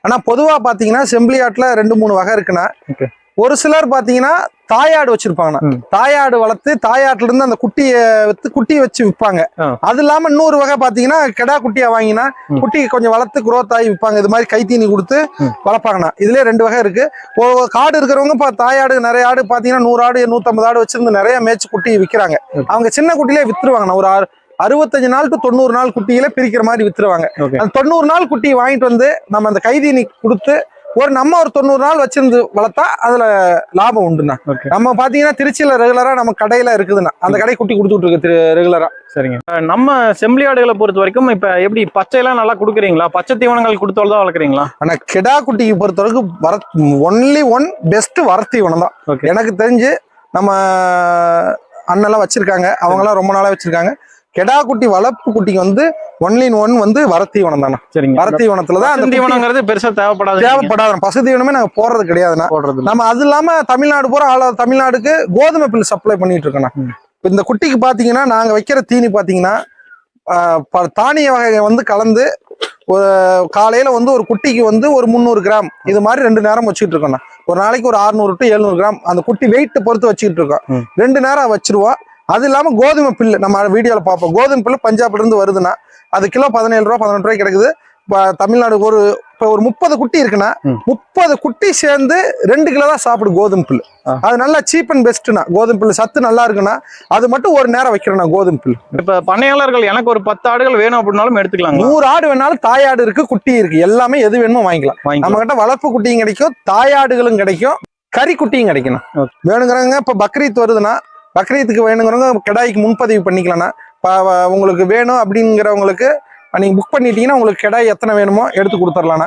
ஆனா பொதுவா பாத்தீங்கன்னா செம்பிலி ஆட்டுல 2-3 வகை இருக்குண்ணா. ஒரு சிலர் பாத்தீங்கன்னா தாயாடு வச்சிருப்பாங்கண்ணா. தாயாடு வளர்த்து தாயாட்டுல இருந்து அந்த குட்டி வச்சு விற்பாங்க. அது இல்லாம இன்னொரு வகை பாத்தீங்கன்னா கெடா குட்டியா வாங்கினா குட்டி கொஞ்சம் வளர்த்து குரோத் ஆகி விற்பாங்க. இது மாதிரி கைத்தீனி கொடுத்து வளர்ப்பாங்கண்ணா. இதுலயே 2 வகை இருக்கு. காடு இருக்கிறவங்க தாயாடு நிறைய ஆடு பாத்தீங்கன்னா 100 ஆடு 150 ஆடு வச்சிருந்து நிறைய மேய்ச்சி குட்டி விற்கிறாங்க. அவங்க சின்ன குட்டிலே வித்துருவாங்கண்ணா. ஒரு 65 நாள் டு 90 நாள் குட்டியில பிரிக்கிற மாதிரி வித்துருவாங்க. அந்த 90 நாள் குட்டி வாங்கிட்டு வந்து நம்ம அந்த கைதீனி கொடுத்து ஒரு 90 நாள் வச்சிருந்து வளர்த்தா அதுல லாபம் உண்டுண்ணா. நம்ம பாத்தீங்கன்னா திருச்சியில ரெகுலரா நம்ம கடையில இருக்குதுண்ணா. அந்த கடை குட்டி கொடுத்துட்டு இருக்கு ரெகுலரா. சரிங்க. நம்ம செம்பிலி ஆடுகளை பொறுத்த வரைக்கும் இப்ப எப்படி பச்சையெல்லாம் நல்லா கொடுக்குறீங்களா? பச்சை தீவனங்கள் கொடுத்தால்தான் வளர்க்குறீங்களா? ஆனா கிடா குட்டிக்கு பொறுத்த வரைக்கும் ஒன்லி ஒன் பெஸ்ட் வரத்தீவனம் தான். எனக்கு தெரிஞ்சு நம்ம அண்ணெல்லாம் வச்சிருக்காங்க. அவங்கெல்லாம் ரொம்ப நாளா வச்சிருக்காங்க. கெடா குட்டி வளர்ப்பு குட்டிக்கு வந்து ஒன்லி ஒன் வந்து வரத்தீவனம் தானே. சரிங்க. வரத்தீவனத்துலதான் அந்த தீவனங்கிறது பெருசா தேவைப்படாது. பசு தீவனமே நாங்க போறது கிடையாதுண்ணா. நம்ம அது இல்லாம தமிழ்நாடு பூரா தமிழ்நாடுக்கு கோதுமை பில் சப்ளை பண்ணிட்டு இருக்கோம். இந்த குட்டிக்கு பாத்தீங்கன்னா நாங்க வைக்கிற தீனி பாத்தீங்கன்னா தானிய வகை வந்து கலந்து காலையில வந்து ஒரு குட்டிக்கு வந்து ஒரு 300 கிராம் இது மாதிரி 2 நேரம் வச்சுக்கிட்டு இருக்கோம்ண்ணா. ஒரு நாளைக்கு ஒரு 600 to 700 கிராம் அந்த குட்டி வெயிட் பொறுத்து வச்சுக்கிட்டு இருக்கோம். 2 நேரம் வச்சிருவோம். அது இல்லாம கோதுமை பில்லு நம்ம வீடியோல பார்ப்போம். கோதுமை பில்லு பஞ்சாப்ல இருந்து வருதுன்னா அது கிலோ 17 ரூபா 18 ரூபாய்க்கு கிடைக்குது. தமிழ்நாடு ஒரு 30 குட்டி இருக்குன்னா 30 குட்டி சேர்ந்து 2 கிலோ தான் சாப்பிடு கோதுமை பில்லு. அது நல்லா சீப் அண்ட் பெஸ்ட்னா. கோதுமை பில்லு சத்து நல்லா இருக்குன்னா அது மட்டும் ஒரு நேரம் வைக்கிறேன் கோதுமை பில்லு. இப்ப பண்ணையாளர்கள் எனக்கு ஒரு 10 ஆடுகள் வேணும் அப்படின்னாலும் எடுத்துக்கலாம். 100 ஆடு வேணாலும் தாயாடு இருக்கு, குட்டி இருக்கு, எல்லாமே எது வேணுமோ வாங்கிக்கலாம். நம்ம கிட்ட வளர்ப்பு குட்டியும் கிடைக்கும், தாயாடுகளும் கிடைக்கும், கறி குட்டியும் கிடைக்கணும். வேணுங்கிறவங்க இப்ப பக்ரீத் வருதுன்னா பக்ரீத்துக்கு வேணுங்கிறவங்க கெடாய்க்கு முன்பதிவு பண்ணிக்கலாம்னா. உங்களுக்கு வேணும் அப்படிங்கிறவங்களுக்கு நீங்க புக் பண்ணிட்டீங்கன்னா உங்களுக்கு கெடாய் எத்தனை வேணுமோ எடுத்து கொடுத்துடலாம்னா.